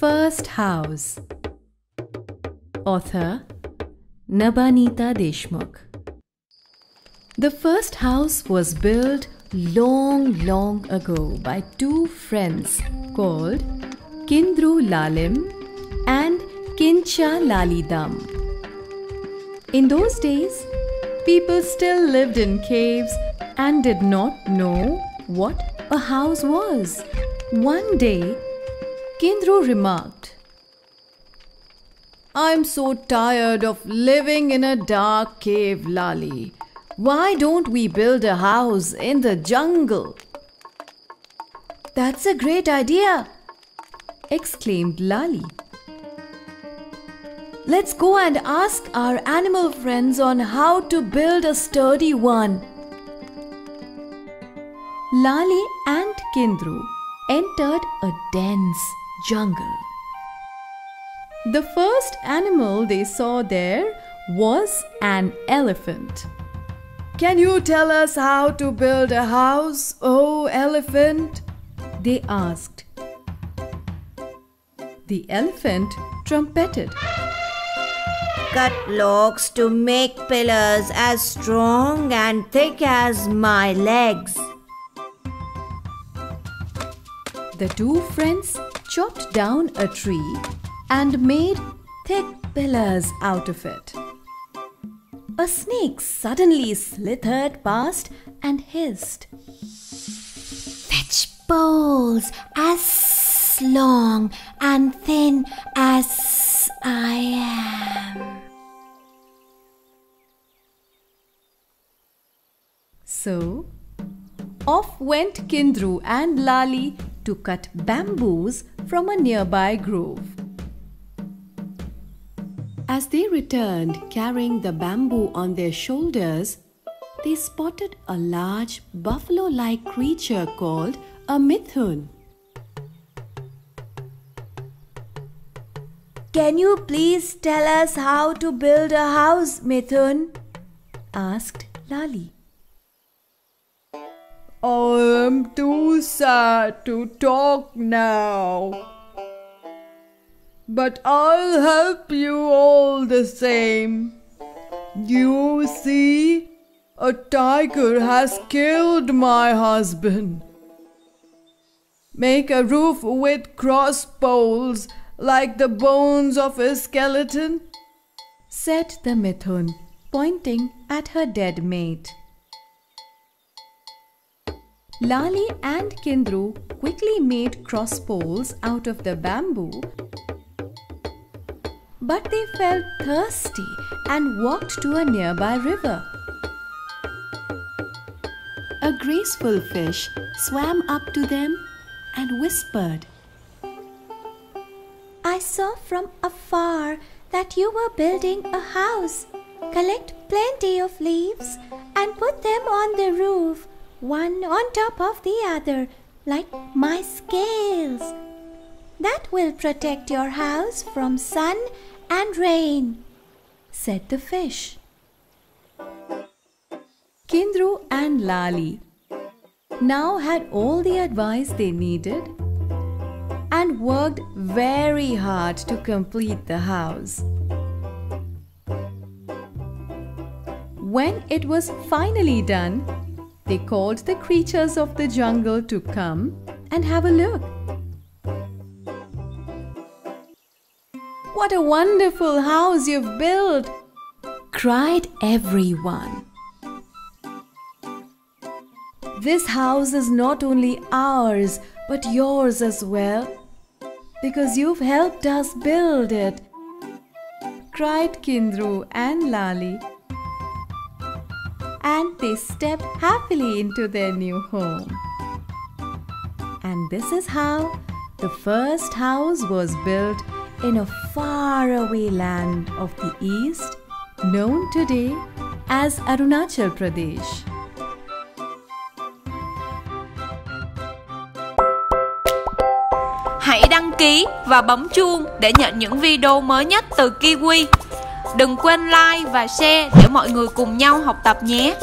first house. Author Nabanita Deshmukh. The first house was built long ago by two friends called Kindru Lalim and Kincha Lalidam. In those days, people still lived in caves and did not know what a house was. One day, Kindru remarked, "I'm so tired of living in a dark cave, Lali. Why don't we build a house in the jungle?" "That's a great idea," exclaimed Lali. "Let's go and ask our animal friends on how to build a sturdy one." Lali and Kindru entered a dense jungle. The first animal they saw there was an elephant. "Can you tell us how to build a house, oh elephant?" they asked. The elephant trumpeted, "Cut logs to make pillars as strong and thick as my legs." The two friends chopped down a tree and made thick pillars out of it. A snake suddenly slithered past and hissed, "Fetch poles as long and thin as I am." So, off went Kindru and Lali to cut bamboos from a nearby grove. As they returned carrying the bamboo on their shoulders, they spotted a large buffalo-like creature called a mithun. "Can you please tell us how to build a house, Mithun?" asked Lali. "I am too sad to talk now, but I'll help you all the same. You see, a tiger has killed my husband. Make a roof with cross poles like the bones of a skeleton," said the Mithun, pointing at her dead mate. Lali and Kindru quickly made cross poles out of the bamboo, but they felt thirsty and walked to a nearby river. A graceful fish swam up to them and whispered, "I saw from afar that you were building a house. Collect plenty of leaves and put them on the roof, one on top of the other, like my scales. That will protect your house from sun and rain," said the fish. Kindru and Lali now had all the advice they needed and worked very hard to complete the house. When it was finally done, they called the creatures of the jungle to come and have a look. "What a wonderful house you've built!" cried everyone. "This house is not only ours, but yours as well, because you've helped us build it," cried Kindru and Lali. And they stepped happily into their new home. And this is how the first house was built in a faraway land of the East, known today as Arunachal Pradesh. Hãy đăng ký và bấm chuông để nhận những video mới nhất từ Kiwi. Đừng quên like và share để mọi người cùng nhau học tập nhé.